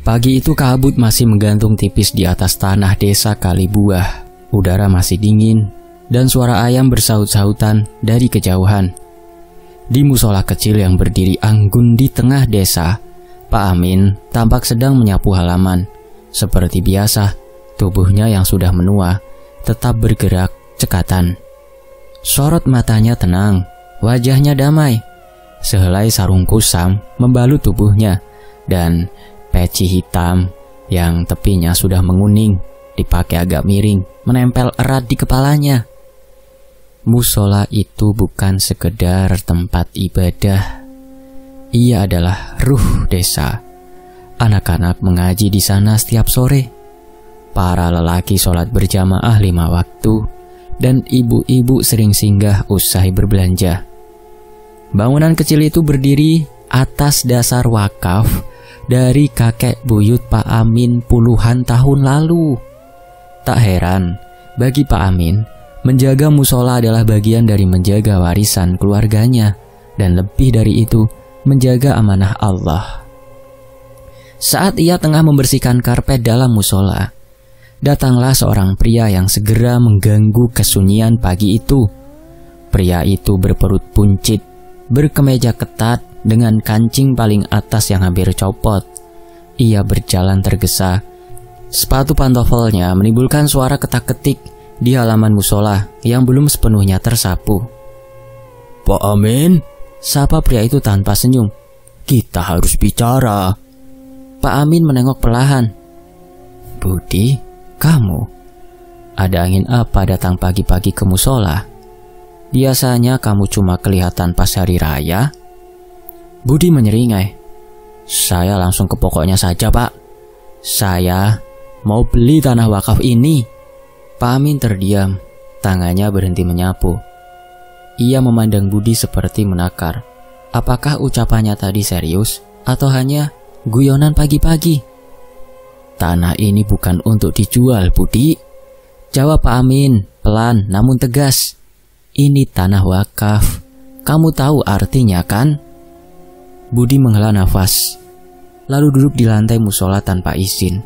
Pagi itu kabut masih menggantung tipis di atas tanah desa Kalibuah. Udara masih dingin dan suara ayam bersaut-sautan dari kejauhan. Di musola kecil yang berdiri anggun di tengah desa, Pak Amin tampak sedang menyapu halaman. Seperti biasa, tubuhnya yang sudah menua tetap bergerak cekatan. Sorot matanya tenang, wajahnya damai. Sehelai sarung kusam membalut tubuhnya dan peci hitam yang tepinya sudah menguning dipakai agak miring menempel erat di kepalanya. Musola itu bukan sekedar tempat ibadah. Ia adalah ruh desa. Anak-anak mengaji di sana setiap sore. Para lelaki sholat berjamaah 5 waktu dan ibu-ibu sering singgah usai berbelanja. Bangunan kecil itu berdiri atas dasar wakaf dari kakek buyut Pak Amin puluhan tahun lalu. Tak heran, bagi Pak Amin, menjaga musola adalah bagian dari menjaga warisan keluarganya, dan lebih dari itu, menjaga amanah Allah. Saat ia tengah membersihkan karpet dalam musola, datanglah seorang pria yang segera mengganggu kesunyian pagi itu. Pria itu berperut buncit, berkemeja ketat dengan kancing paling atas yang hampir copot. Ia berjalan tergesa. Sepatu pantofelnya menimbulkan suara ketak-ketik di halaman musola yang belum sepenuhnya tersapu. "Pak Amin," sapa pria itu tanpa senyum. "Kita harus bicara." Pak Amin menengok perlahan. "Budi, kamu? Ada angin apa datang pagi-pagi ke musola? Biasanya kamu cuma kelihatan pas hari raya." Budi menyeringai. "Saya langsung ke pokoknya saja, Pak. Saya mau beli tanah wakaf ini." Pak Amin terdiam, tangannya berhenti menyapu. Ia memandang Budi seperti menakar. Apakah ucapannya tadi serius atau hanya guyonan pagi-pagi? "Tanah ini bukan untuk dijual, Budi," jawab Pak Amin, pelan namun tegas. "Ini tanah wakaf. Kamu tahu artinya kan?" Budi menghela nafas, lalu duduk di lantai musola tanpa izin,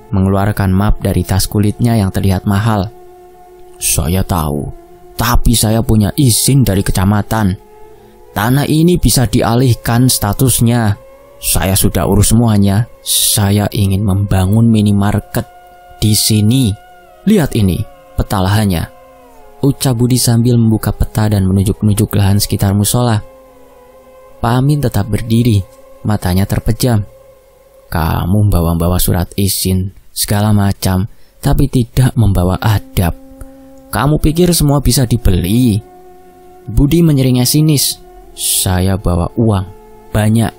mengeluarkan map dari tas kulitnya yang terlihat mahal. "Saya tahu, tapi saya punya izin dari kecamatan. Tanah ini bisa dialihkan statusnya. Saya sudah urus semuanya. Saya ingin membangun minimarket di sini. Lihat ini, peta lahannya," ucap Budi sambil membuka peta dan menunjuk-nunjuk lahan sekitar musola. Pak Amin tetap berdiri, matanya terpejam. "Kamu membawa surat izin segala macam, tapi tidak membawa adab. Kamu pikir semua bisa dibeli?" Budi menyeringai sinis. "Saya bawa uang banyak.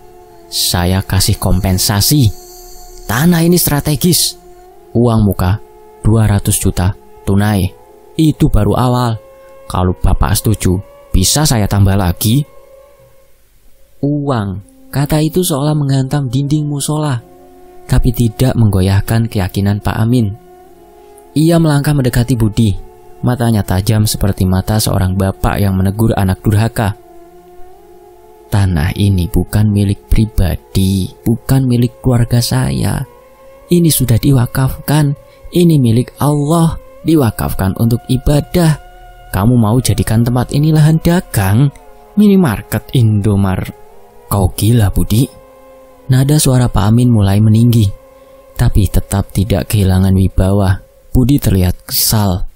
Saya kasih kompensasi. Tanah ini strategis. Uang muka 200 juta tunai. Itu baru awal. Kalau Bapak setuju, bisa saya tambah lagi." Uang, kata itu seolah menghantam dinding musola, tapi tidak menggoyahkan keyakinan Pak Amin. Ia melangkah mendekati Budi, matanya tajam seperti mata seorang bapak yang menegur anak durhaka. "Tanah ini bukan milik pribadi, bukan milik keluarga saya. Ini sudah diwakafkan, ini milik Allah, diwakafkan untuk ibadah. Kamu mau jadikan tempat ini lahan dagang, minimarket, Indomaret? Kau gila, Budi." Nada suara Pak Amin mulai meninggi, tapi tetap tidak kehilangan wibawa. Budi terlihat kesal.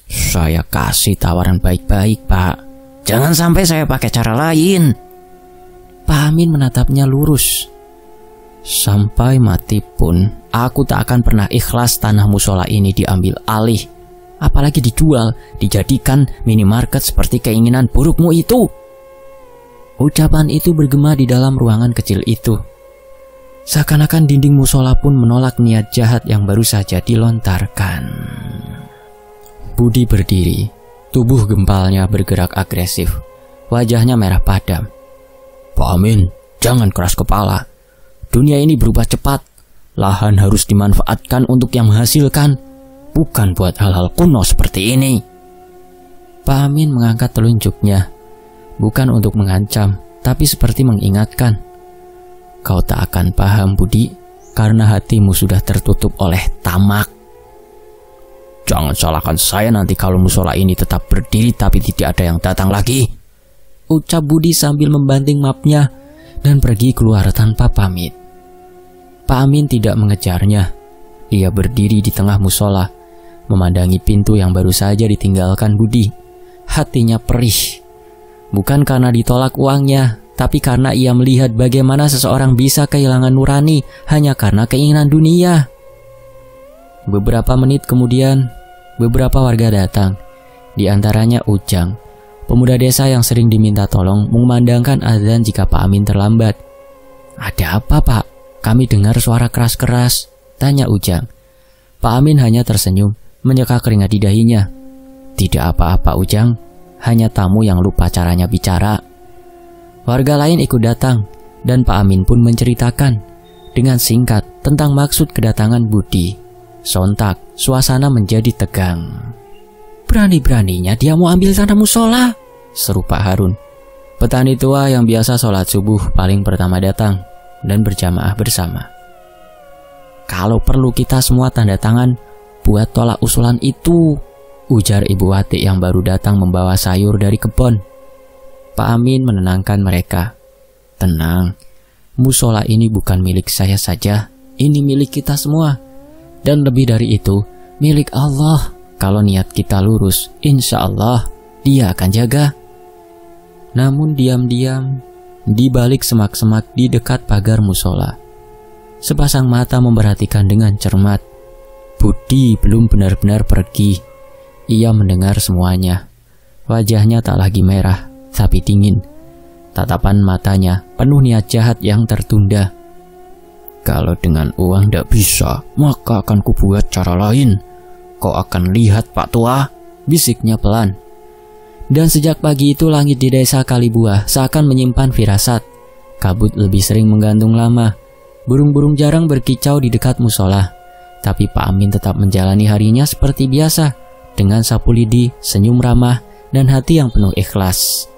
"Saya kasih tawaran baik-baik, Pak. Jangan sampai saya pakai cara lain." Pak Amin menatapnya lurus. "Sampai mati pun, aku tak akan pernah ikhlas tanah musola ini diambil alih. Apalagi dijual, dijadikan minimarket seperti keinginan burukmu itu." Ucapan itu bergema di dalam ruangan kecil itu. Seakan-akan dinding musola pun menolak niat jahat yang baru saja dilontarkan. Budi berdiri, tubuh gempalnya bergerak agresif. Wajahnya merah padam. "Pak Amin, jangan keras kepala. Dunia ini berubah cepat. Lahan harus dimanfaatkan untuk yang menghasilkan, bukan buat hal-hal kuno seperti ini." Pak Amin mengangkat telunjuknya, bukan untuk mengancam, tapi seperti mengingatkan. "Kau tak akan paham, Budi, karena hatimu sudah tertutup oleh tamak. Jangan salahkan saya nanti kalau musola ini tetap berdiri tapi tidak ada yang datang lagi, ucap Budi sambil membanting mapnya dan pergi keluar tanpa pamit. Pak Amin tidak mengejarnya. Ia berdiri di tengah musola, memandangi pintu yang baru saja ditinggalkan Budi. Hatinya perih, bukan karena ditolak uangnya, tapi karena ia melihat bagaimana seseorang bisa kehilangan nurani hanya karena keinginan dunia. Beberapa menit kemudian, beberapa warga datang, di antaranya Ujang, pemuda desa yang sering diminta tolong mengumandangkan azan jika Pak Amin terlambat. "Ada apa, Pak? Kami dengar suara keras-keras," tanya Ujang. Pak Amin hanya tersenyum, menyeka keringat di dahinya. "Tidak apa-apa, Ujang, hanya tamu yang lupa caranya bicara." Warga lain ikut datang, dan Pak Amin pun menceritakan dengan singkat tentang maksud kedatangan Budi. Sontak, suasana menjadi tegang. "Berani-beraninya dia mau ambil tanah musola," seru Pak Harun. Petani tua yang biasa sholat subuh paling pertama datang dan berjamaah bersama. "Kalau perlu kita semua tanda tangan buat tolak usulan itu," ujar Ibu Wati yang baru datang membawa sayur dari kebun. Pak Amin menenangkan mereka. "Tenang, musola ini bukan milik saya saja, ini milik kita semua. Dan lebih dari itu, milik Allah. Kalau niat kita lurus, insya Allah Dia akan jaga." Namun diam-diam, di balik semak-semak di dekat pagar musola, sepasang mata memperhatikan dengan cermat. Budi belum benar-benar pergi. Ia mendengar semuanya. Wajahnya tak lagi merah, tapi dingin. Tatapan matanya penuh niat jahat yang tertunda. "Kalau dengan uang tidak bisa, maka akan kubuat cara lain. Kau akan lihat, Pak Tua," bisiknya pelan. Dan sejak pagi itu langit di desa Kalibuah seakan menyimpan firasat. Kabut lebih sering menggantung lama. Burung-burung jarang berkicau di dekat musola. Tapi Pak Amin tetap menjalani harinya seperti biasa, dengan sapu lidi, senyum ramah, dan hati yang penuh ikhlas.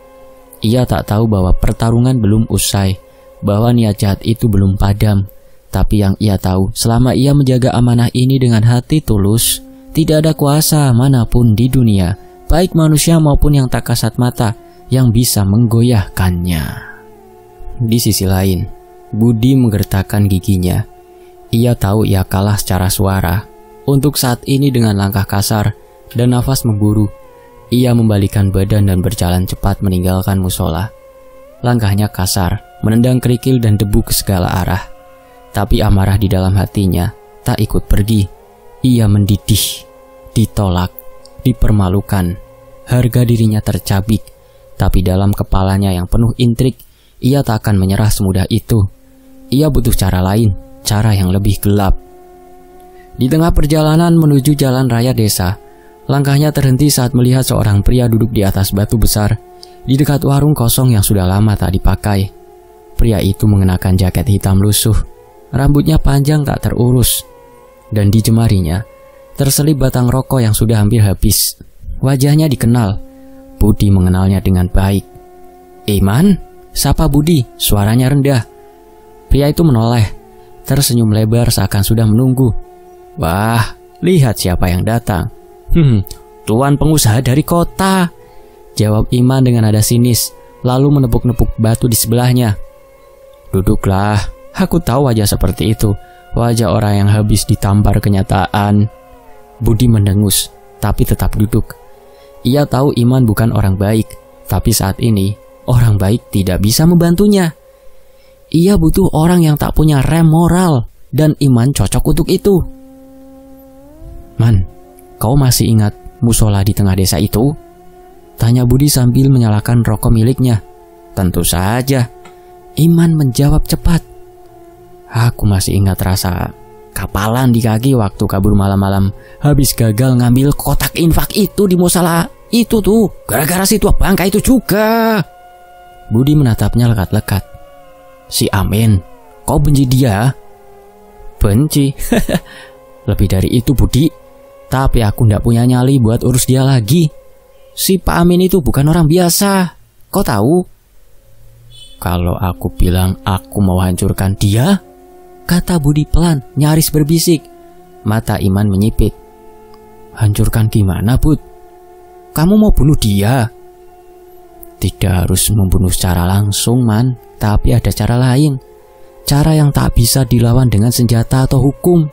Ia tak tahu bahwa pertarungan belum usai, bahwa niat jahat itu belum padam. Tapi yang ia tahu, selama ia menjaga amanah ini dengan hati tulus, tidak ada kuasa manapun di dunia, baik manusia maupun yang tak kasat mata, yang bisa menggoyahkannya. Di sisi lain, Budi menggertakkan giginya. Ia tahu ia kalah secara suara. Untuk saat ini dengan langkah kasar dan nafas memburu, ia membalikan badan dan berjalan cepat meninggalkan musola. Langkahnya kasar, menendang kerikil dan debu ke segala arah. Tapi amarah di dalam hatinya tak ikut pergi. Ia mendidih, ditolak, dipermalukan. Harga dirinya tercabik. Tapi dalam kepalanya yang penuh intrik, ia tak akan menyerah semudah itu. Ia butuh cara lain, cara yang lebih gelap. Di tengah perjalanan menuju jalan raya desa, langkahnya terhenti saat melihat seorang pria duduk di atas batu besar di dekat warung kosong yang sudah lama tak dipakai. Pria itu mengenakan jaket hitam lusuh. Rambutnya panjang tak terurus, dan di jemarinya terselip batang rokok yang sudah hampir habis. Wajahnya dikenal. Budi mengenalnya dengan baik. "Iman?" sapa Budi, suaranya rendah. Pria itu menoleh, tersenyum lebar seakan sudah menunggu. "Wah, lihat siapa yang datang." "Tuan pengusaha dari kota," jawab Iman dengan nada sinis, lalu menepuk-nepuk batu di sebelahnya. "Duduklah. Aku tahu wajah seperti itu, wajah orang yang habis ditampar kenyataan." Budi mendengus, tapi tetap duduk. Ia tahu Iman bukan orang baik, tapi saat ini orang baik tidak bisa membantunya. Ia butuh orang yang tak punya rem moral, dan Iman cocok untuk itu. "Man, kau masih ingat musola di tengah desa itu?" tanya Budi sambil menyalakan rokok miliknya. "Tentu saja," Iman menjawab cepat. "Aku masih ingat rasa kapalan di kaki waktu kabur malam-malam habis gagal ngambil kotak infak itu di musola itu tuh, gara-gara si tua bangka itu juga." Budi menatapnya lekat-lekat. "Si Amin, kau benci dia?" "Benci?" "Lebih dari itu Budi, tapi aku ndak punya nyali buat urus dia lagi. Si Pak Amin itu bukan orang biasa, kau tahu?" "Kalau aku bilang aku mau hancurkan dia, kata Budi pelan, nyaris berbisik. Mata Iman menyipit. Hancurkan gimana, Bud? Kamu mau bunuh dia? Tidak harus membunuh secara langsung, Man. Tapi ada cara lain. Cara yang tak bisa dilawan dengan senjata atau hukum.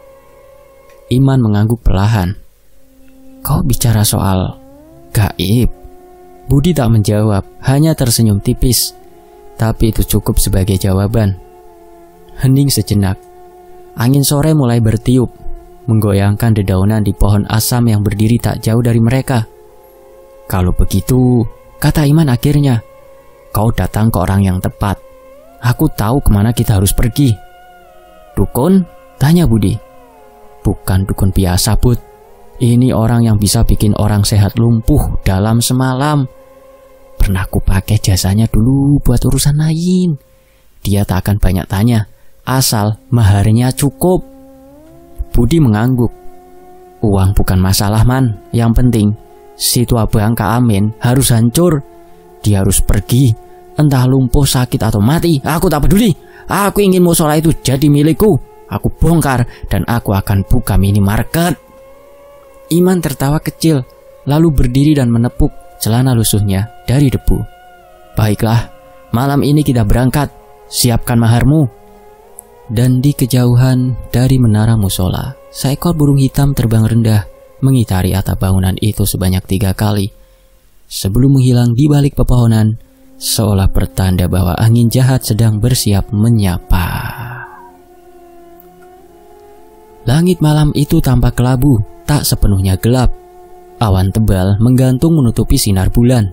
Iman mengangguk perlahan. Kau bicara soal gaib? Budi tak menjawab, hanya tersenyum tipis. Tapi itu cukup sebagai jawaban. Hening sejenak. Angin sore mulai bertiup, menggoyangkan dedaunan di pohon asam yang berdiri tak jauh dari mereka. Kalau begitu, kata Iman akhirnya, kau datang ke orang yang tepat. Aku tahu kemana kita harus pergi. Dukun? Tanya Budi. Bukan dukun biasa, Bud. Ini orang yang bisa bikin orang sehat lumpuh dalam semalam. Pernah ku pakai jasanya dulu buat urusan lain. Dia tak akan banyak tanya, asal maharnya cukup. Budi mengangguk. Uang bukan masalah, Man. Yang penting, si tua bangka Amin harus hancur. Dia harus pergi, entah lumpuh, sakit atau mati. Aku tak peduli. Aku ingin musola itu jadi milikku. Aku bongkar dan aku akan buka minimarket. Iman tertawa kecil, lalu berdiri dan menepuk celana lusuhnya dari debu. Baiklah, malam ini kita berangkat. Siapkan maharmu. Dan di kejauhan dari menara musola, seekor burung hitam terbang rendah, mengitari atap bangunan itu sebanyak 3 kali. Sebelum menghilang di balik pepohonan, seolah pertanda bahwa angin jahat sedang bersiap menyapa. Langit malam itu tampak kelabu, tak sepenuhnya gelap. Awan tebal menggantung menutupi sinar bulan.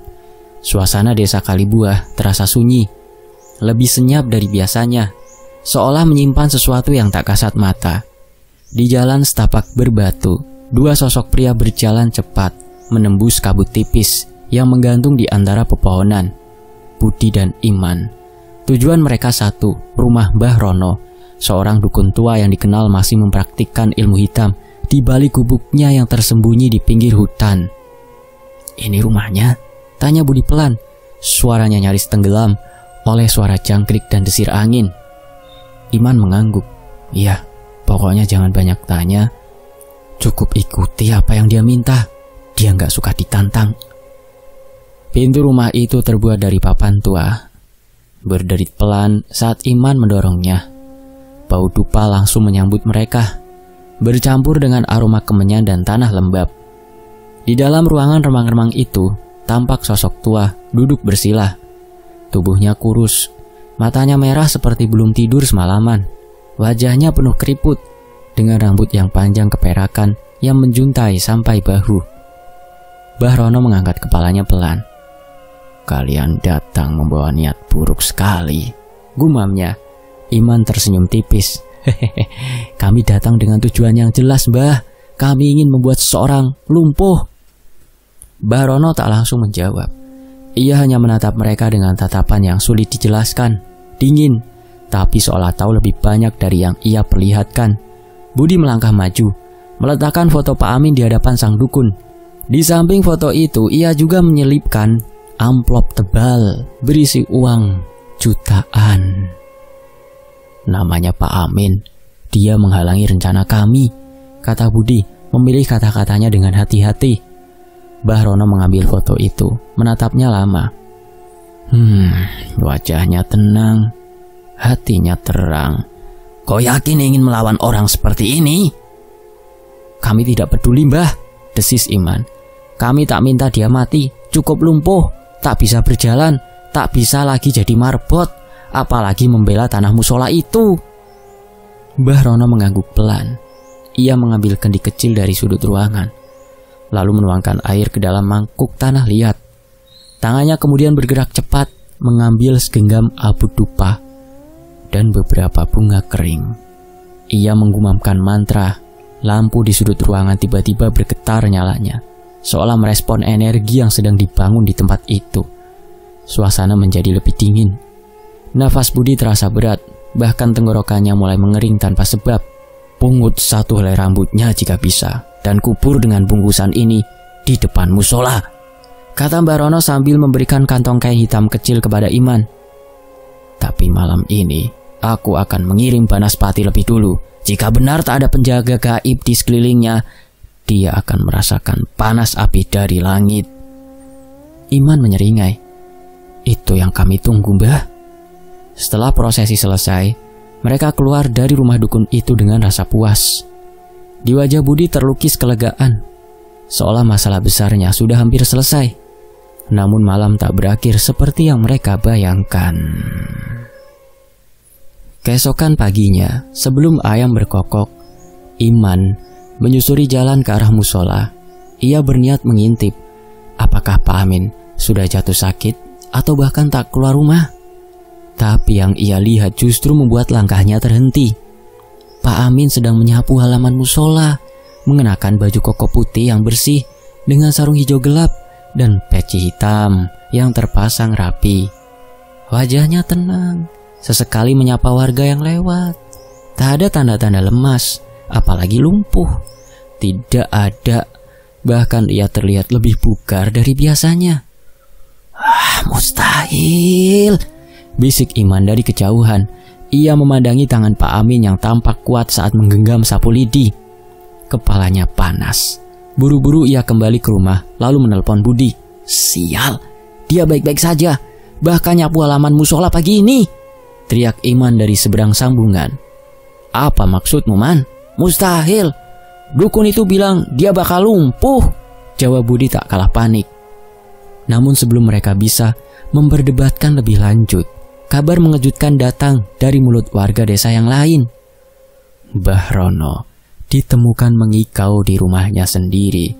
Suasana desa Kalibuah terasa sunyi, lebih senyap dari biasanya, seolah menyimpan sesuatu yang tak kasat mata. Di jalan setapak berbatu, 2 sosok pria berjalan cepat, menembus kabut tipis yang menggantung di antara pepohonan. Budi dan Iman. Tujuan mereka satu, rumah Mbah Rono, seorang dukun tua yang dikenal masih mempraktikkan ilmu hitam di balik gubuknya yang tersembunyi di pinggir hutan. Ini rumahnya? Tanya Budi pelan. Suaranya nyaris tenggelam oleh suara jangkrik dan desir angin. Iman mengangguk. Iya, pokoknya jangan banyak tanya. Cukup ikuti apa yang dia minta. Dia nggak suka ditantang. Pintu rumah itu terbuat dari papan tua. Berderit pelan saat Iman mendorongnya. Bau dupa langsung menyambut mereka, bercampur dengan aroma kemenyan dan tanah lembab. Di dalam ruangan remang-remang itu, tampak sosok tua duduk bersila. Tubuhnya kurus, matanya merah seperti belum tidur semalaman. Wajahnya penuh keriput, dengan rambut yang panjang keperakan yang menjuntai sampai bahu. Mbah Rono mengangkat kepalanya pelan. Kalian datang membawa niat buruk sekali, gumamnya. Iman tersenyum tipis. Kami datang dengan tujuan yang jelas, Mbah. Kami ingin membuat seseorang lumpuh. Mbah Rono tak langsung menjawab. Ia hanya menatap mereka dengan tatapan yang sulit dijelaskan. Dingin, tapi seolah tahu lebih banyak dari yang ia perlihatkan. Budi melangkah maju, meletakkan foto Pak Amin di hadapan sang dukun. Di samping foto itu, ia juga menyelipkan amplop tebal berisi uang jutaan. Namanya Pak Amin. Dia menghalangi rencana kami, kata Budi, memilih kata-katanya dengan hati-hati. Mbah Rono mengambil foto itu, menatapnya lama. Wajahnya tenang, hatinya terang. Kau yakin ingin melawan orang seperti ini? Kami tidak peduli, Mbah, desis Iman. Kami tak minta dia mati, cukup lumpuh, tak bisa berjalan, tak bisa lagi jadi marbot. Apalagi membela tanah musola itu. Mbah Rono mengangguk pelan. Ia mengambil kendi kecil dari sudut ruangan, lalu menuangkan air ke dalam mangkuk tanah liat. Tangannya kemudian bergerak cepat, mengambil segenggam abu dupa dan beberapa bunga kering. Ia menggumamkan mantra. Lampu di sudut ruangan tiba-tiba bergetar nyalanya, seolah merespon energi yang sedang dibangun di tempat itu. Suasana menjadi lebih dingin. Nafas Budi terasa berat, bahkan tenggorokannya mulai mengering tanpa sebab. Pungut 1 helai rambutnya jika bisa, dan kubur dengan bungkusan ini di depan musola, kata Mbah Rono sambil memberikan kantong kain hitam kecil kepada Iman. Tapi malam ini Aku akan mengirim Banaspati lebih dulu. Jika benar tak ada penjaga gaib di sekelilingnya, dia akan merasakan panas api dari langit. Iman menyeringai. Itu yang kami tunggu, Mbah. Setelah prosesi selesai, mereka keluar dari rumah dukun itu dengan rasa puas. Di wajah Budi terlukis kelegaan, seolah masalah besarnya sudah hampir selesai. Namun malam tak berakhir seperti yang mereka bayangkan. Keesokan paginya, sebelum ayam berkokok, Iman menyusuri jalan ke arah musola. Ia berniat mengintip apakah Pak Amin sudah jatuh sakit atau bahkan tak keluar rumah. Tapi yang ia lihat justru membuat langkahnya terhenti. Pak Amin sedang menyapu halaman musola, mengenakan baju koko putih yang bersih dengan sarung hijau gelap dan peci hitam yang terpasang rapi. Wajahnya tenang, sesekali menyapa warga yang lewat. Tak ada tanda-tanda lemas, apalagi lumpuh. Tidak ada, bahkan ia terlihat lebih bugar dari biasanya. Mustahil, bisik Iman dari kejauhan. Ia memandangi tangan Pak Amin yang tampak kuat saat menggenggam sapu lidi. Kepalanya panas. Buru-buru ia kembali ke rumah, lalu menelpon Budi. Sial, dia baik-baik saja, bahkan nyapu halaman musola pagi ini, teriak Iman dari seberang sambungan. Apa maksudmu, Man? Mustahil, dukun itu bilang dia bakal lumpuh, jawab Budi tak kalah panik. Namun sebelum mereka bisa memperdebatkan lebih lanjut, kabar mengejutkan datang dari mulut warga desa yang lain. Mbah Rono ditemukan mengikau di rumahnya sendiri.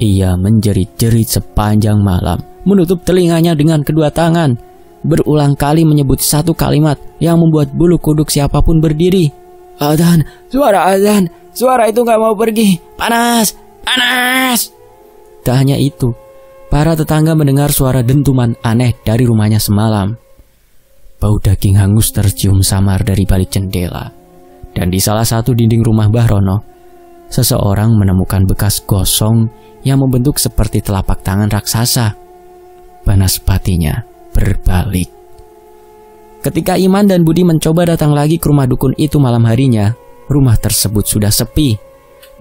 Ia menjerit-jerit sepanjang malam, menutup telinganya dengan kedua tangan, berulang kali menyebut satu kalimat yang membuat bulu kuduk siapapun berdiri. Adzan, suara adzan, suara itu gak mau pergi, panas, panas. Tak hanya itu, para tetangga mendengar suara dentuman aneh dari rumahnya semalam. Bau daging hangus tercium samar dari balik jendela. Dan di salah satu dinding rumah Mbah Rono, seseorang menemukan bekas gosong yang membentuk seperti telapak tangan raksasa. Banaspatinya berbalik. Ketika Iman dan Budi mencoba datang lagi ke rumah dukun itu malam harinya, rumah tersebut sudah sepi.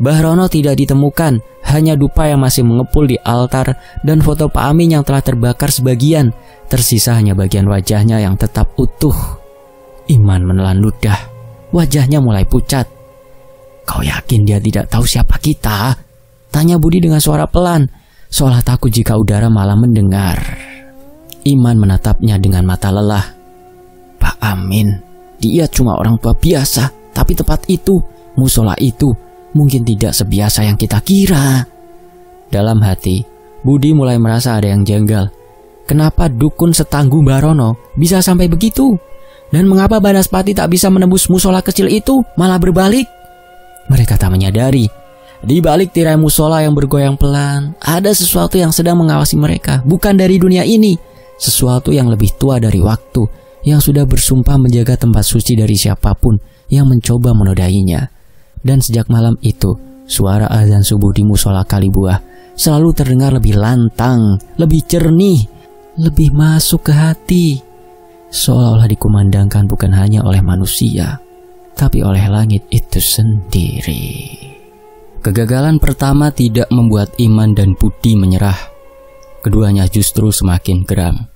Mbah Rono tidak ditemukan, hanya dupa yang masih mengepul di altar dan foto Pak Amin yang telah terbakar sebagian. Tersisa hanya bagian wajahnya yang tetap utuh. Iman menelan ludah, wajahnya mulai pucat. Kau yakin dia tidak tahu siapa kita? Tanya Budi dengan suara pelan, seolah takut jika udara malah mendengar. Iman menatapnya dengan mata lelah. Pak Amin, dia cuma orang tua biasa, tapi tempat itu, musola itu, mungkin tidak sebiasa yang kita kira. Dalam hati, Budi mulai merasa ada yang janggal. Kenapa dukun setangguh Mbah Rono bisa sampai begitu? Dan mengapa Banaspati tak bisa menembus musola kecil itu, malah berbalik? Mereka tak menyadari, di balik tirai musola yang bergoyang pelan, ada sesuatu yang sedang mengawasi mereka, bukan dari dunia ini. Sesuatu yang lebih tua dari waktu, yang sudah bersumpah menjaga tempat suci dari siapapun yang mencoba menodainya. Dan sejak malam itu, suara azan subuh di musola Kalibuah selalu terdengar lebih lantang, lebih jernih, lebih masuk ke hati. Seolah-olah dikumandangkan bukan hanya oleh manusia, tapi oleh langit itu sendiri. Kegagalan pertama tidak membuat Iman dan Budi menyerah. Keduanya justru semakin geram.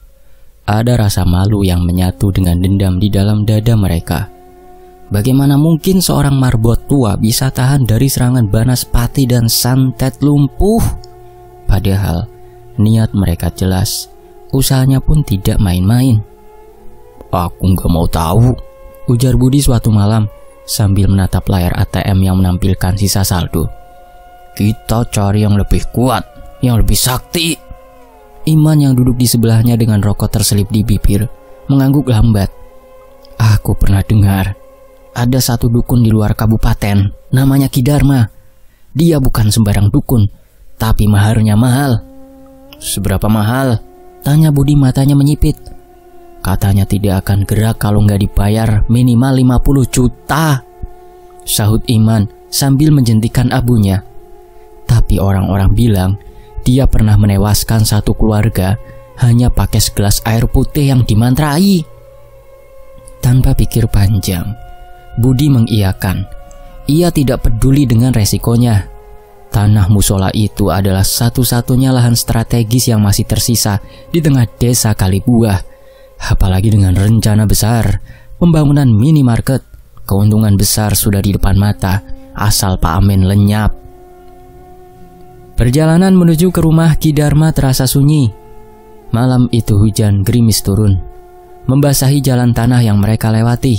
Ada rasa malu yang menyatu dengan dendam di dalam dada mereka. Bagaimana mungkin seorang marbot tua bisa tahan dari serangan Banaspati dan santet lumpuh? Padahal niat mereka jelas, usahanya pun tidak main-main. Aku gak mau tahu, ujar Budi suatu malam sambil menatap layar ATM yang menampilkan sisa saldo. Kita cari yang lebih kuat, yang lebih sakti. Iman yang duduk di sebelahnya dengan rokok terselip di bibir mengangguk lambat. Aku pernah dengar ada satu dukun di luar kabupaten, namanya Ki Dharma. Dia bukan sembarang dukun, tapi maharnya mahal. Seberapa mahal? Tanya Budi matanya menyipit. Katanya tidak akan gerak kalau nggak dibayar minimal 50 juta. Sahut Iman sambil menjentikan abunya. Tapi orang-orang bilang dia pernah menewaskan satu keluarga hanya pakai segelas air putih yang dimantrai. Tanpa pikir panjang, Budi mengiyakan. Ia tidak peduli dengan resikonya. Tanah musola itu adalah satu-satunya lahan strategis yang masih tersisa di tengah desa Kalibuah. Apalagi dengan rencana besar, pembangunan minimarket, keuntungan besar sudah di depan mata, asal Pak Amin lenyap. Perjalanan menuju ke rumah Ki Dharma terasa sunyi. Malam itu hujan gerimis turun, membasahi jalan tanah yang mereka lewati.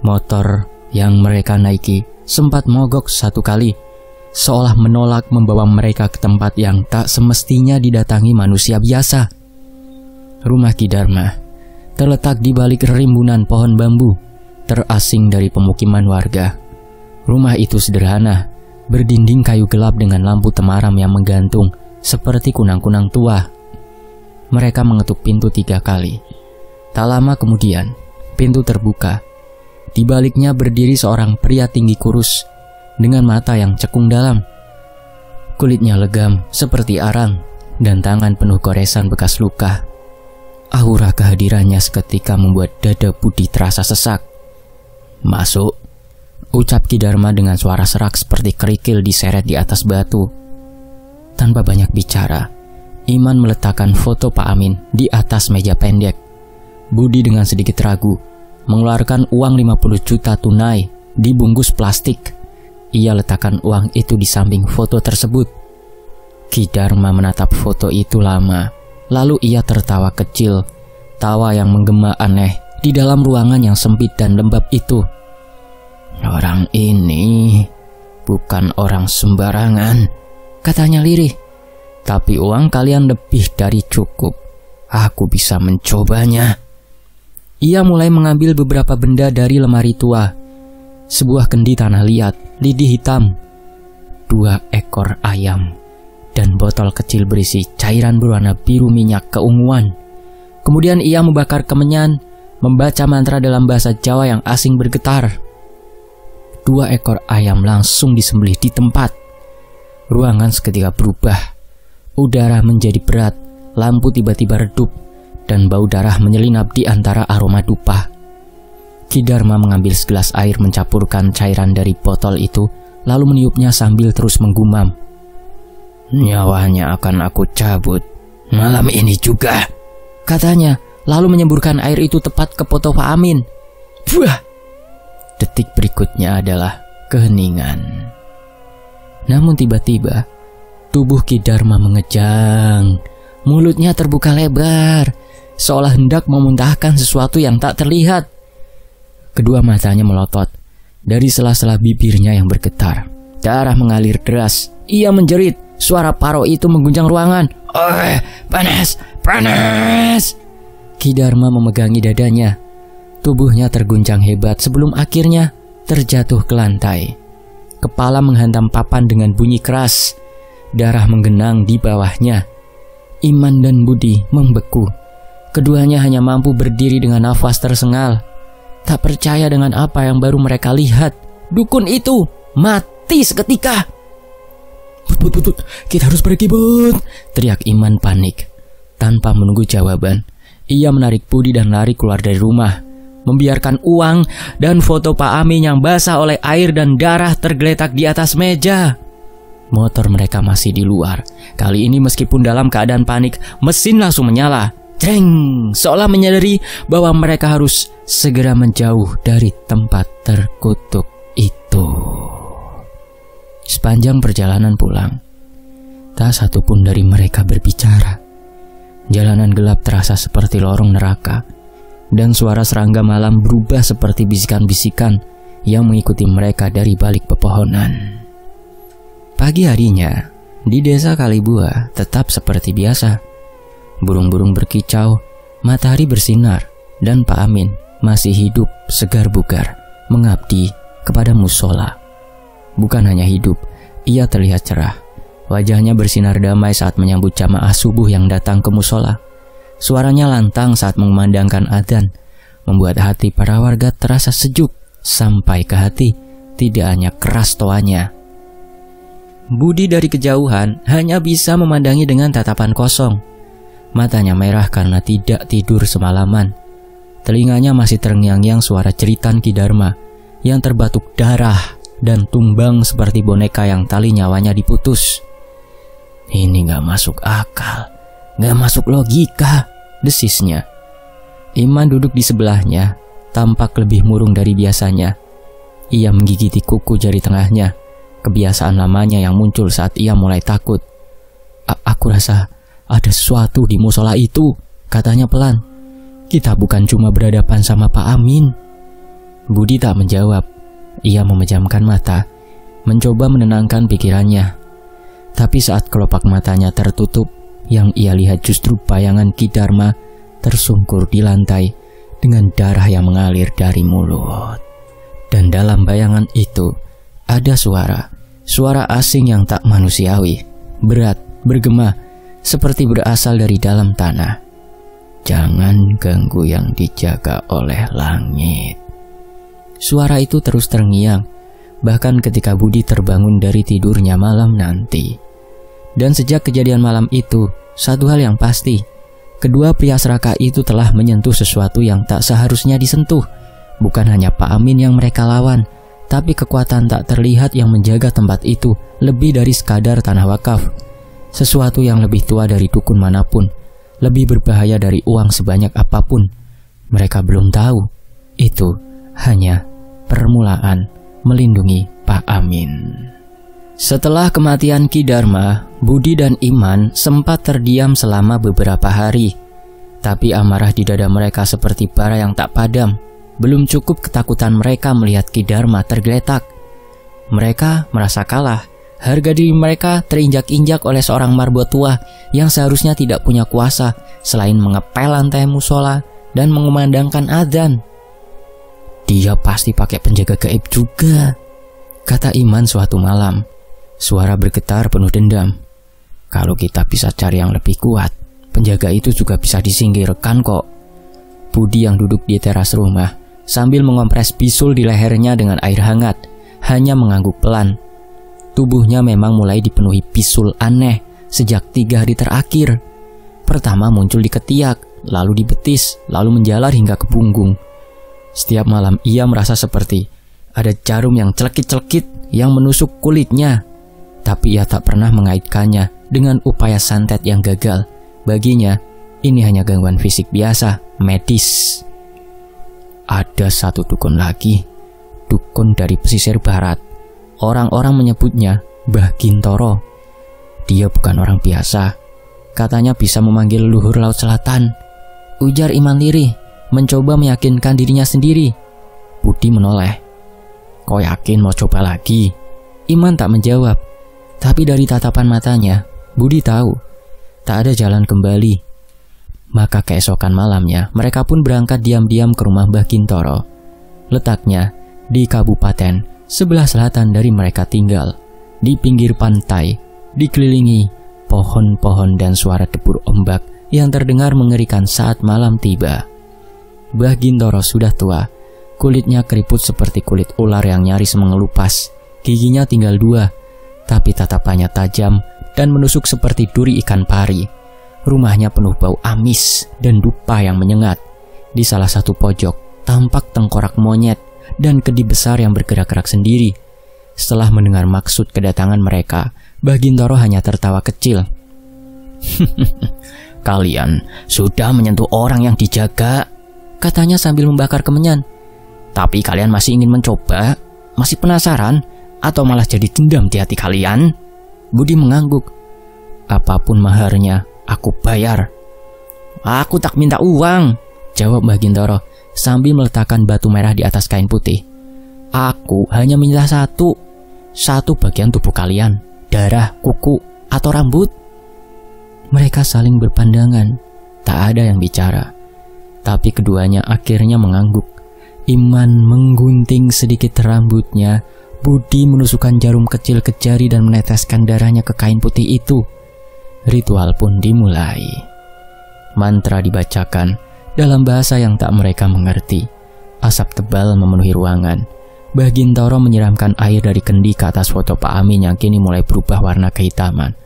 Motor yang mereka naiki sempat mogok satu kali, seolah menolak membawa mereka ke tempat yang tak semestinya didatangi manusia biasa. Rumah Ki Dharma terletak di balik rimbunan pohon bambu, terasing dari pemukiman warga. Rumah itu sederhana, berdinding kayu gelap dengan lampu temaram yang menggantung seperti kunang-kunang tua. Mereka mengetuk pintu 3 kali. Tak lama kemudian, pintu terbuka. Di baliknya berdiri seorang pria tinggi kurus dengan mata yang cekung dalam. Kulitnya legam seperti arang dan tangan penuh goresan bekas luka. Aura kehadirannya seketika membuat dada Budi terasa sesak. "Masuk," ucap Ki Dharma dengan suara serak seperti kerikil diseret di atas batu. Tanpa banyak bicara, Iman meletakkan foto Pak Amin di atas meja pendek. Budi dengan sedikit ragu mengeluarkan uang 50 juta tunai dibungkus plastik. Ia letakkan uang itu di samping foto tersebut. Ki Dharma menatap foto itu lama, lalu ia tertawa kecil, tawa yang menggema aneh di dalam ruangan yang sempit dan lembab itu. "Orang ini bukan orang sembarangan," katanya lirih. "Tapi uang kalian lebih dari cukup. Aku bisa mencobanya." Ia mulai mengambil beberapa benda dari lemari tua. Sebuah kendi tanah liat, lidi hitam, 2 ekor ayam, dan botol kecil berisi cairan berwarna biru minyak keunguan. Kemudian ia membakar kemenyan, membaca mantra dalam bahasa Jawa yang asing bergetar. 2 ekor ayam langsung disembelih di tempat. Ruangan seketika berubah. Udara menjadi berat, lampu tiba-tiba redup, dan bau darah menyelinap di antara aroma dupa. Ki Dharma mengambil segelas air, mencampurkan cairan dari botol itu, lalu meniupnya sambil terus menggumam. "Nyawanya akan aku cabut malam ini juga," katanya, lalu menyemburkan air itu tepat ke foto Pak Amin. Buah! Detik berikutnya adalah keheningan. Namun tiba-tiba tubuh Ki Dharma mengejang. Mulutnya terbuka lebar, seolah hendak memuntahkan sesuatu yang tak terlihat. Kedua matanya melotot. Dari sela-sela bibirnya yang bergetar, darah mengalir deras. Ia menjerit. Suara Paro itu mengguncang ruangan. "Oh, panas, panas!" Ki Dharma memegangi dadanya. Tubuhnya terguncang hebat sebelum akhirnya terjatuh ke lantai. Kepala menghantam papan dengan bunyi keras. Darah menggenang di bawahnya. Iman dan Budi membeku. Keduanya hanya mampu berdiri dengan nafas tersengal. Tak percaya dengan apa yang baru mereka lihat. Dukun itu mati seketika. Bud, kita harus pergi, Bud!" teriak Iman panik. Tanpa menunggu jawaban, ia menarik Budi dan lari keluar dari rumah, membiarkan uang dan foto Pak Amin yang basah oleh air dan darah tergeletak di atas meja. Motor mereka masih di luar. Kali ini meskipun dalam keadaan panik, mesin langsung menyala. Jreng! Seolah menyadari bahwa mereka harus segera menjauh dari tempat terkutuk itu. Sepanjang perjalanan pulang, tak satu pun dari mereka berbicara. Jalanan gelap terasa seperti lorong neraka, dan suara serangga malam berubah seperti bisikan-bisikan yang mengikuti mereka dari balik pepohonan. Pagi harinya, di desa Kalibuah tetap seperti biasa. Burung-burung berkicau, matahari bersinar, dan Pak Amin masih hidup segar bugar mengabdi kepada musola. Bukan hanya hidup, ia terlihat cerah. Wajahnya bersinar damai saat menyambut jamaah subuh yang datang ke musola. Suaranya lantang saat mengumandangkan adzan, membuat hati para warga terasa sejuk sampai ke hati, tidak hanya keras toanya. Budi dari kejauhan hanya bisa memandangi dengan tatapan kosong. Matanya merah karena tidak tidur semalaman. Telinganya masih terngiang-ngiang suara jeritan Ki Dharma yang terbatuk darah dan tumbang seperti boneka yang tali nyawanya diputus. "Ini gak masuk akal, gak masuk logika," desisnya. Iman duduk di sebelahnya, tampak lebih murung dari biasanya. Ia menggigiti kuku jari tengahnya, kebiasaan lamanya yang muncul saat ia mulai takut. Aku rasa ada sesuatu di musola itu," katanya pelan. "Kita bukan cuma berhadapan sama Pak Amin." Budi tak menjawab. Ia memejamkan mata, mencoba menenangkan pikirannya. Tapi saat kelopak matanya tertutup, yang ia lihat justru bayangan Ki Dharma tersungkur di lantai dengan darah yang mengalir dari mulut. Dan dalam bayangan itu ada suara asing yang tak manusiawi, berat, bergema, seperti berasal dari dalam tanah. "Jangan ganggu yang dijaga oleh langit." Suara itu terus terngiang, bahkan ketika Budi terbangun dari tidurnya malam nanti. Dan sejak kejadian malam itu, satu hal yang pasti, kedua pria serakah itu telah menyentuh sesuatu yang tak seharusnya disentuh. Bukan hanya Pak Amin yang mereka lawan, tapi kekuatan tak terlihat yang menjaga tempat itu lebih dari sekadar tanah wakaf. Sesuatu yang lebih tua dari dukun manapun, lebih berbahaya dari uang sebanyak apapun. Mereka belum tahu. Itu hanya permulaan melindungi Pak Amin. Setelah kematian Ki Dharma, Budi dan Iman sempat terdiam selama beberapa hari. Tapi amarah di dada mereka seperti bara yang tak padam. Belum cukup ketakutan mereka melihat Ki Dharma tergeletak. Mereka merasa kalah. Harga diri mereka terinjak-injak oleh seorang marbot tua yang seharusnya tidak punya kuasa selain mengepel lantai musola dan mengumandangkan adzan. "Dia pasti pakai penjaga gaib juga," kata Iman suatu malam. Suara bergetar penuh dendam. "Kalau kita bisa cari yang lebih kuat, penjaga itu juga bisa disingkirkan kok." Budi yang duduk di teras rumah sambil mengompres bisul di lehernya dengan air hangat hanya mengangguk pelan. Tubuhnya memang mulai dipenuhi bisul aneh sejak 3 hari terakhir. Pertama muncul di ketiak, lalu di betis, lalu menjalar hingga ke punggung. Setiap malam ia merasa seperti ada jarum yang celekit-celekit yang menusuk kulitnya. Tapi ia tak pernah mengaitkannya dengan upaya santet yang gagal. Baginya, ini hanya gangguan fisik biasa, medis. Ada satu dukun lagi, dukun dari pesisir barat. Orang-orang menyebutnya Mbah Gintoro. Dia bukan orang biasa. Katanya bisa memanggil leluhur laut selatan. Ujar Iman lirih, mencoba meyakinkan dirinya sendiri. Budi menoleh. "Kau yakin mau coba lagi?" Iman tak menjawab. Tapi dari tatapan matanya, Budi tahu tak ada jalan kembali. Maka keesokan malamnya, mereka pun berangkat diam-diam ke rumah Mbah Gintoro. Letaknya di kabupaten sebelah selatan dari mereka tinggal, di pinggir pantai, dikelilingi pohon-pohon dan suara debur ombak yang terdengar mengerikan saat malam tiba. Mbah Gintoro sudah tua, kulitnya keriput seperti kulit ular yang nyaris mengelupas, giginya tinggal 2, tapi tatapannya tajam dan menusuk seperti duri ikan pari. Rumahnya penuh bau amis dan dupa yang menyengat. Di salah satu pojok tampak tengkorak monyet dan kedi besar yang bergerak-gerak sendiri. Setelah mendengar maksud kedatangan mereka, Mbah Gintoro hanya tertawa kecil. "Kalian sudah menyentuh orang yang dijaga," katanya sambil membakar kemenyan. "Tapi kalian masih ingin mencoba? Masih penasaran? Atau malah jadi dendam di hati kalian?" Budi mengangguk. "Apapun maharnya, aku bayar." "Aku tak minta uang," jawab Mbah Gintoro sambil meletakkan batu merah di atas kain putih. "Aku hanya minta satu bagian tubuh kalian, darah, kuku, atau rambut." Mereka saling berpandangan, tak ada yang bicara. Tapi keduanya akhirnya mengangguk. Iman menggunting sedikit rambutnya, Budi menusukkan jarum kecil ke jari dan meneteskan darahnya ke kain putih itu. Ritual pun dimulai. Mantra dibacakan dalam bahasa yang tak mereka mengerti. Asap tebal memenuhi ruangan. Mbah Gintoro menyiramkan air dari kendi ke atas foto Pak Amin yang kini mulai berubah warna kehitaman.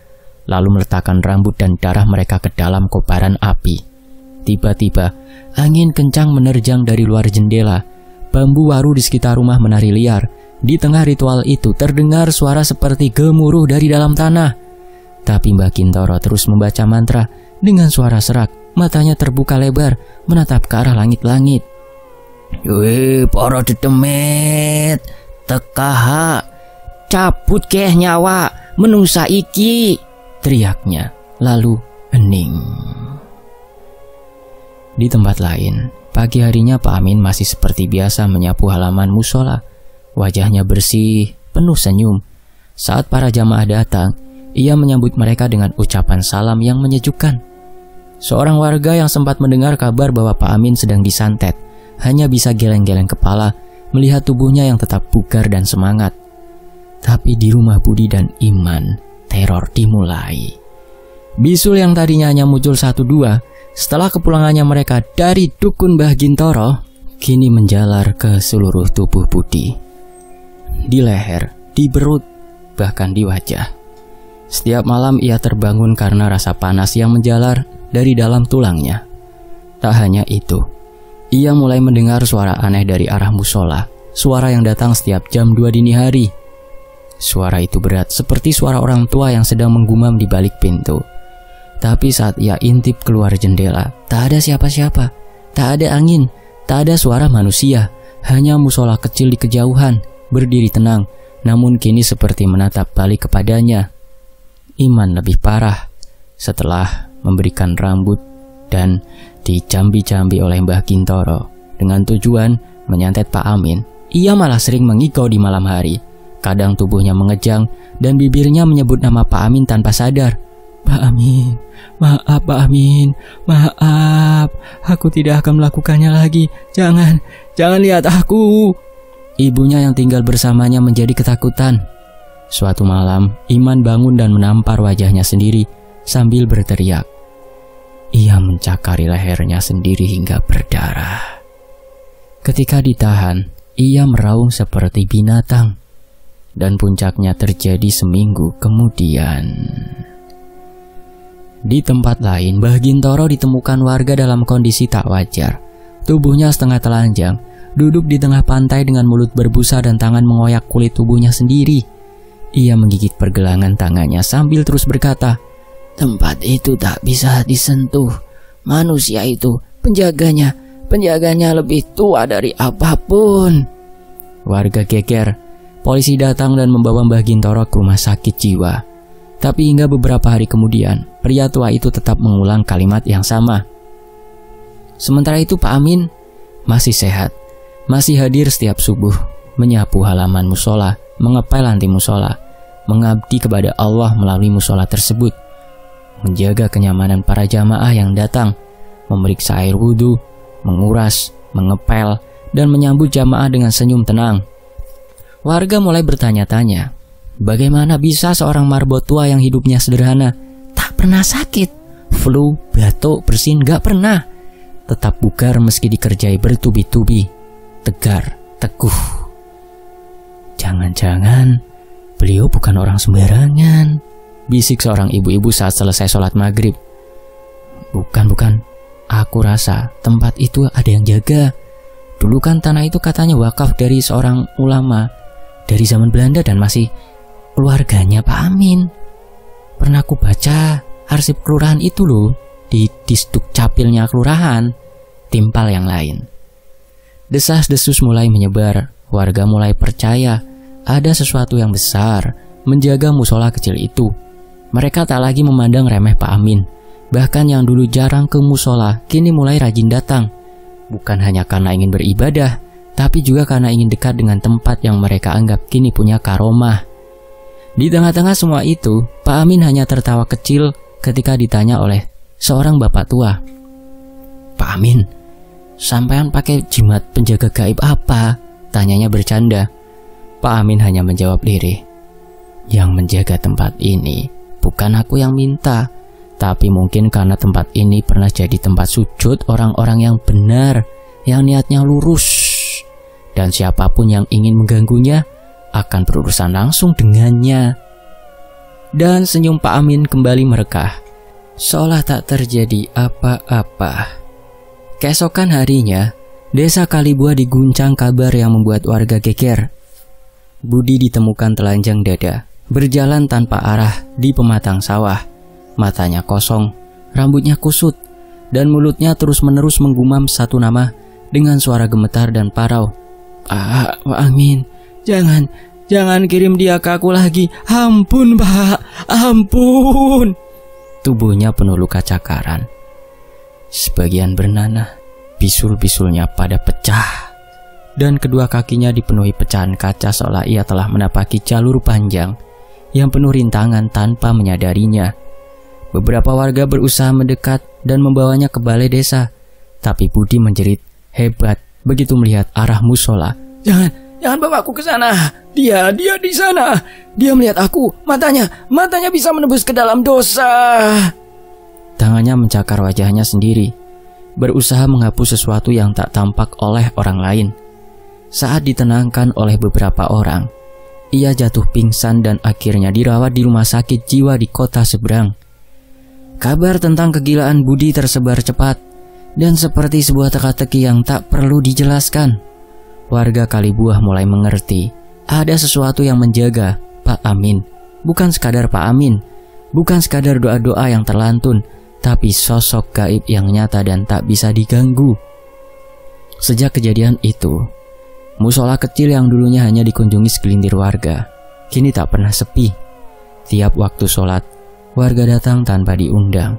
Lalu meletakkan rambut dan darah mereka ke dalam kobaran api. Tiba-tiba, angin kencang menerjang dari luar jendela. Bambu waru di sekitar rumah menari liar. Di tengah ritual itu terdengar suara seperti gemuruh dari dalam tanah. Tapi Mbah Gintoro terus membaca mantra dengan suara serak. Matanya terbuka lebar, menatap ke arah langit-langit. "Weh, para dedemit, tekaha, cabut keh nyawa, menungsa iki," teriaknya, lalu hening. Di tempat lain, pagi harinya Pak Amin masih seperti biasa menyapu halaman musola. Wajahnya bersih, penuh senyum. Saat para jamaah datang, ia menyambut mereka dengan ucapan salam yang menyejukkan. Seorang warga yang sempat mendengar kabar bahwa Pak Amin sedang disantet, hanya bisa geleng-geleng kepala melihat tubuhnya yang tetap bugar dan semangat. Tapi di rumah Budi dan Iman, teror dimulai. Bisul yang tadinya hanya muncul 1-2, setelah kepulangannya mereka dari dukun Mbah Gintoro, kini menjalar ke seluruh tubuh Budi. Di leher, di perut, bahkan di wajah. Setiap malam ia terbangun karena rasa panas yang menjalar dari dalam tulangnya. Tak hanya itu, ia mulai mendengar suara aneh dari arah musola, suara yang datang setiap jam 2 dini hari. Suara itu berat seperti suara orang tua yang sedang menggumam di balik pintu. Tapi saat ia intip keluar jendela, tak ada siapa-siapa, tak ada angin, tak ada suara manusia, hanya musola kecil di kejauhan, berdiri tenang, namun kini seperti menatap balik kepadanya. Iman lebih parah. Setelah memberikan rambut dan dicambi-cambi oleh Mbah Gintoro dengan tujuan menyantet Pak Amin, ia malah sering mengigau di malam hari. Kadang tubuhnya mengejang dan bibirnya menyebut nama Pak Amin tanpa sadar. "Pak Amin, maaf Pak Amin, maaf, aku tidak akan melakukannya lagi, jangan lihat aku." Ibunya yang tinggal bersamanya menjadi ketakutan. Suatu malam, Iman bangun dan menampar wajahnya sendiri sambil berteriak. Ia mencakari lehernya sendiri hingga berdarah. Ketika ditahan, ia meraung seperti binatang. Dan puncaknya terjadi seminggu kemudian. Di tempat lain, Mbah Gintoro ditemukan warga dalam kondisi tak wajar. Tubuhnya setengah telanjang, duduk di tengah pantai dengan mulut berbusa dan tangan mengoyak kulit tubuhnya sendiri. Ia menggigit pergelangan tangannya sambil terus berkata, "Tempat itu tak bisa disentuh. Manusia itu, penjaganya lebih tua dari apapun." Warga geger. Polisi datang dan membawa Mbah Gintoro ke rumah sakit jiwa. Tapi hingga beberapa hari kemudian, pria tua itu tetap mengulang kalimat yang sama. Sementara itu Pak Amin masih sehat, masih hadir setiap subuh, menyapu halaman musola, mengepel lantai musola, mengabdi kepada Allah melalui musola tersebut, menjaga kenyamanan para jamaah yang datang, memeriksa air wudhu, menguras, mengepel, dan menyambut jamaah dengan senyum tenang. Warga mulai bertanya-tanya, bagaimana bisa seorang marbot tua yang hidupnya sederhana, tak pernah sakit, flu, batuk, bersin, gak pernah, tetap bugar meski dikerjai bertubi-tubi, tegar, teguh. Jangan-jangan beliau bukan orang sembarangan, bisik seorang ibu-ibu saat selesai sholat maghrib. Bukan, aku rasa tempat itu ada yang jaga. Dulu kan tanah itu katanya wakaf dari seorang ulama dari zaman Belanda dan masih keluarganya Pak Amin. Pernah aku baca arsip kelurahan itu loh, di Disduk Capilnya kelurahan, timpal yang lain. Desas-desus mulai menyebar, warga mulai percaya ada sesuatu yang besar menjaga musola kecil itu. Mereka tak lagi memandang remeh Pak Amin. Bahkan yang dulu jarang ke musola kini mulai rajin datang. Bukan hanya karena ingin beribadah, tapi juga karena ingin dekat dengan tempat yang mereka anggap kini punya karomah. Di tengah-tengah semua itu, Pak Amin hanya tertawa kecil ketika ditanya oleh seorang bapak tua. "Pak Amin, sampean pakai jimat penjaga gaib apa?" tanyanya bercanda. Pak Amin hanya menjawab lirih, "Yang menjaga tempat ini bukan aku yang minta, tapi mungkin karena tempat ini pernah jadi tempat sujud orang-orang yang benar, yang niatnya lurus. Dan siapapun yang ingin mengganggunya akan berurusan langsung dengannya." Dan senyum Pak Amin kembali merekah, seolah tak terjadi apa-apa. Keesokan harinya, desa Kalibuah diguncang kabar yang membuat warga geger. Budi ditemukan telanjang dada, berjalan tanpa arah di pematang sawah. Matanya kosong, rambutnya kusut, dan mulutnya terus-menerus menggumam satu nama dengan suara gemetar dan parau. Pak Amin, jangan kirim dia ke aku lagi. Ampun Pak, ampun. Tubuhnya penuh luka cakaran. Sebagian bernanah, bisul-bisulnya pada pecah. Dan kedua kakinya dipenuhi pecahan kaca seolah ia telah menapaki jalur panjang yang penuh rintangan tanpa menyadarinya. Beberapa warga berusaha mendekat dan membawanya ke balai desa. Tapi Budi menjerit hebat begitu melihat arah musola. Jangan bawa aku ke sana. Dia di sana. Dia melihat aku. Matanya bisa menembus ke dalam dosa. Tangannya mencakar wajahnya sendiri, berusaha menghapus sesuatu yang tak tampak oleh orang lain. Saat ditenangkan oleh beberapa orang, ia jatuh pingsan dan akhirnya dirawat di rumah sakit jiwa di kota seberang. Kabar tentang kegilaan Budi tersebar cepat, dan seperti sebuah teka-teki yang tak perlu dijelaskan, warga Kalibuah mulai mengerti ada sesuatu yang menjaga Pak Amin. Bukan sekadar Pak Amin, bukan sekadar doa-doa yang terlantun, tapi sosok gaib yang nyata dan tak bisa diganggu. Sejak kejadian itu, musola kecil yang dulunya hanya dikunjungi segelintir warga, kini tak pernah sepi. Tiap waktu sholat, warga datang tanpa diundang.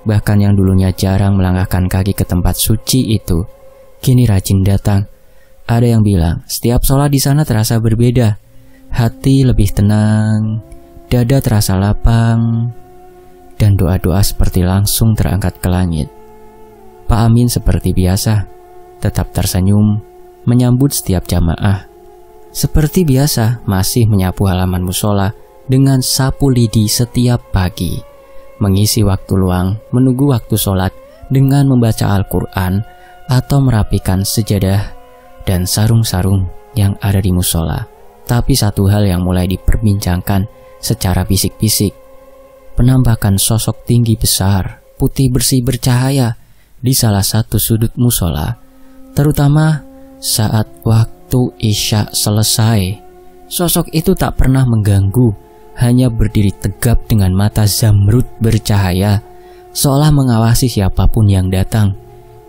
Bahkan yang dulunya jarang melangkahkan kaki ke tempat suci itu, kini rajin datang. Ada yang bilang, setiap sholat di sana terasa berbeda. Hati lebih tenang, dada terasa lapang, dan doa-doa seperti langsung terangkat ke langit. Pak Amin seperti biasa, tetap tersenyum, menyambut setiap jamaah. Seperti biasa, masih menyapu halaman musola dengan sapu lidi setiap pagi. Mengisi waktu luang, menunggu waktu sholat dengan membaca Al-Quran atau merapikan sejadah dan sarung-sarung yang ada di musola. Tapi satu hal yang mulai diperbincangkan secara bisik-bisik, penampakan sosok tinggi besar, putih bersih bercahaya di salah satu sudut musola, terutama saat waktu Isya selesai. Sosok itu tak pernah mengganggu, hanya berdiri tegap dengan mata zamrud bercahaya, seolah mengawasi siapapun yang datang.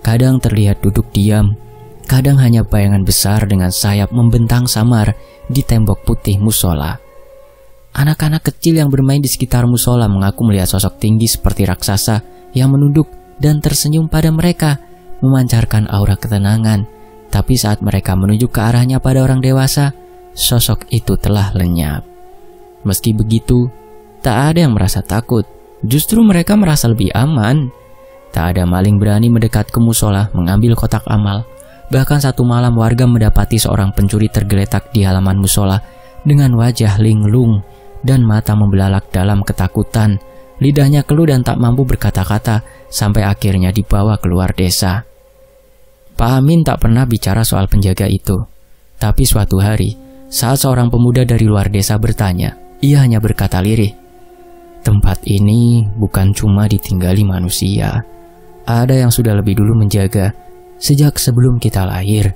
Kadang terlihat duduk diam, kadang hanya bayangan besar dengan sayap membentang samar di tembok putih musola. Anak-anak kecil yang bermain di sekitar musola mengaku melihat sosok tinggi seperti raksasa yang menunduk dan tersenyum pada mereka, memancarkan aura ketenangan. Tapi saat mereka menunjuk ke arahnya pada orang dewasa, sosok itu telah lenyap. Meski begitu, tak ada yang merasa takut. Justru mereka merasa lebih aman. Tak ada maling berani mendekat ke musola mengambil kotak amal. Bahkan satu malam warga mendapati seorang pencuri tergeletak di halaman musola dengan wajah linglung dan mata membelalak dalam ketakutan. Lidahnya keluh dan tak mampu berkata-kata sampai akhirnya dibawa keluar desa. Pak Amin tak pernah bicara soal penjaga itu. Tapi suatu hari, saat seorang pemuda dari luar desa bertanya, ia hanya berkata lirih, "Tempat ini bukan cuma ditinggali manusia. Ada yang sudah lebih dulu menjaga. Sejak sebelum kita lahir,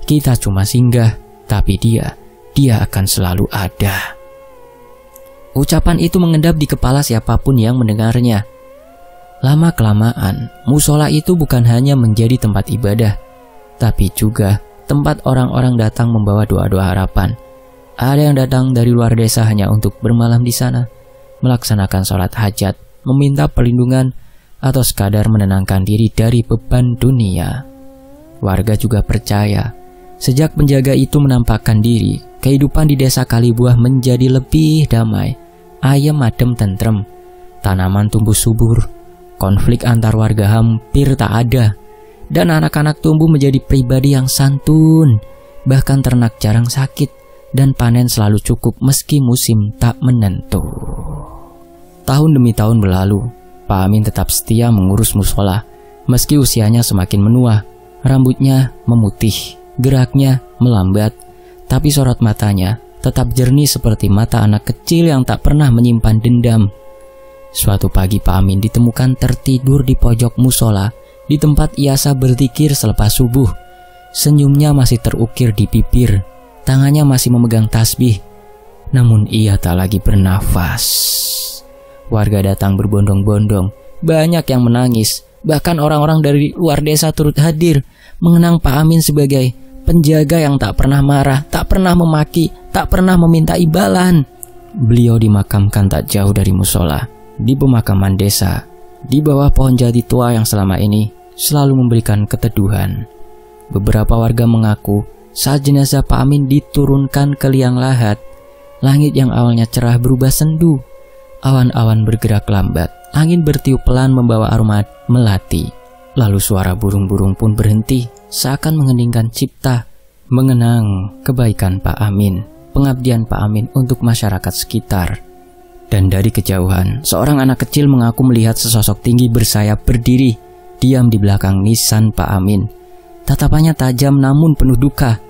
kita cuma singgah, tapi dia akan selalu ada." Ucapan itu mengendap di kepala siapapun yang mendengarnya. Lama-kelamaan, musola itu bukan hanya menjadi tempat ibadah, tapi juga tempat orang-orang datang membawa doa-doa harapan. Ada yang datang dari luar desa hanya untuk bermalam di sana, melaksanakan sholat hajat, meminta perlindungan, atau sekadar menenangkan diri dari beban dunia. Warga juga percaya, sejak penjaga itu menampakkan diri, kehidupan di desa Kalibuah menjadi lebih damai, ayem adem tentrem, tanaman tumbuh subur, konflik antar warga hampir tak ada, dan anak-anak tumbuh menjadi pribadi yang santun. Bahkan ternak jarang sakit dan panen selalu cukup meski musim tak menentu. Tahun demi tahun berlalu, Pak Amin tetap setia mengurus musola. Meski usianya semakin menua, rambutnya memutih, geraknya melambat, tapi sorot matanya tetap jernih seperti mata anak kecil yang tak pernah menyimpan dendam. Suatu pagi Pak Amin ditemukan tertidur di pojok musola Di tempat Iasa berzikir selepas subuh, senyumnya masih terukir di bibir, tangannya masih memegang tasbih. Namun ia tak lagi bernafas. Warga datang berbondong-bondong, banyak yang menangis. Bahkan orang-orang dari luar desa turut hadir, mengenang Pak Amin sebagai penjaga yang tak pernah marah, tak pernah memaki, tak pernah meminta imbalan. Beliau dimakamkan tak jauh dari musola, di pemakaman desa, di bawah pohon jati tua yang selama ini selalu memberikan keteduhan. Beberapa warga mengaku saat jenazah Pak Amin diturunkan ke liang lahat, langit yang awalnya cerah berubah sendu. Awan-awan bergerak lambat, angin bertiup pelan membawa aroma melati. Lalu suara burung-burung pun berhenti, seakan mengeningkan cipta, mengenang kebaikan Pak Amin, pengabdian Pak Amin untuk masyarakat sekitar. Dan dari kejauhan, seorang anak kecil mengaku melihat sesosok tinggi bersayap berdiri, diam di belakang nisan Pak Amin. Tatapannya tajam namun penuh duka.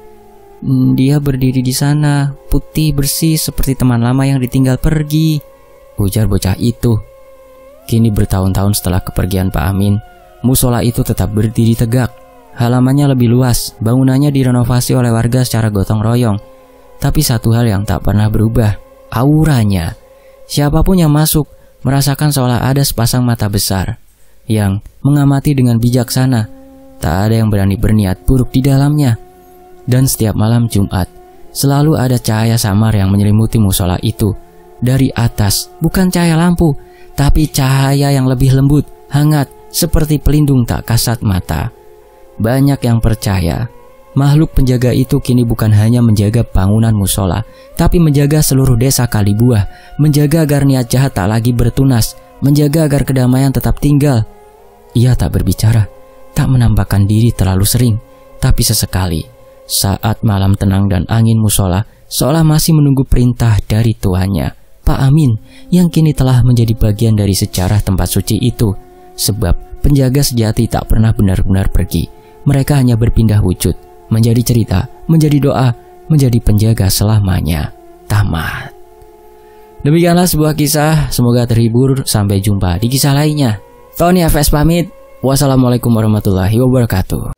Dia berdiri di sana, putih bersih seperti teman lama yang ditinggal pergi, ujar bocah itu. Kini bertahun-tahun setelah kepergian Pak Amin, musola itu tetap berdiri tegak. Halamannya lebih luas, bangunannya direnovasi oleh warga secara gotong royong. Tapi satu hal yang tak pernah berubah, auranya. Siapapun yang masuk merasakan seolah ada sepasang mata besar yang mengamati dengan bijaksana. Tak ada yang berani berniat buruk di dalamnya. Dan setiap malam Jumat, selalu ada cahaya samar yang menyelimuti musola itu. Dari atas, bukan cahaya lampu, tapi cahaya yang lebih lembut, hangat, seperti pelindung tak kasat mata. Banyak yang percaya, makhluk penjaga itu kini bukan hanya menjaga bangunan musola, tapi menjaga seluruh desa Kalibuah, menjaga agar niat jahat tak lagi bertunas, menjaga agar kedamaian tetap tinggal. Ia tak berbicara, tak menampakkan diri terlalu sering, tapi sesekali, saat malam tenang dan angin musola, seolah masih menunggu perintah dari tuannya, Pak Amin, yang kini telah menjadi bagian dari sejarah tempat suci itu. Sebab penjaga sejati tak pernah benar-benar pergi. Mereka hanya berpindah wujud, menjadi cerita, menjadi doa, menjadi penjaga selamanya. Tamat. Demikianlah sebuah kisah, semoga terhibur. Sampai jumpa di kisah lainnya. Tony FS pamit. Wassalamualaikum warahmatullahi wabarakatuh.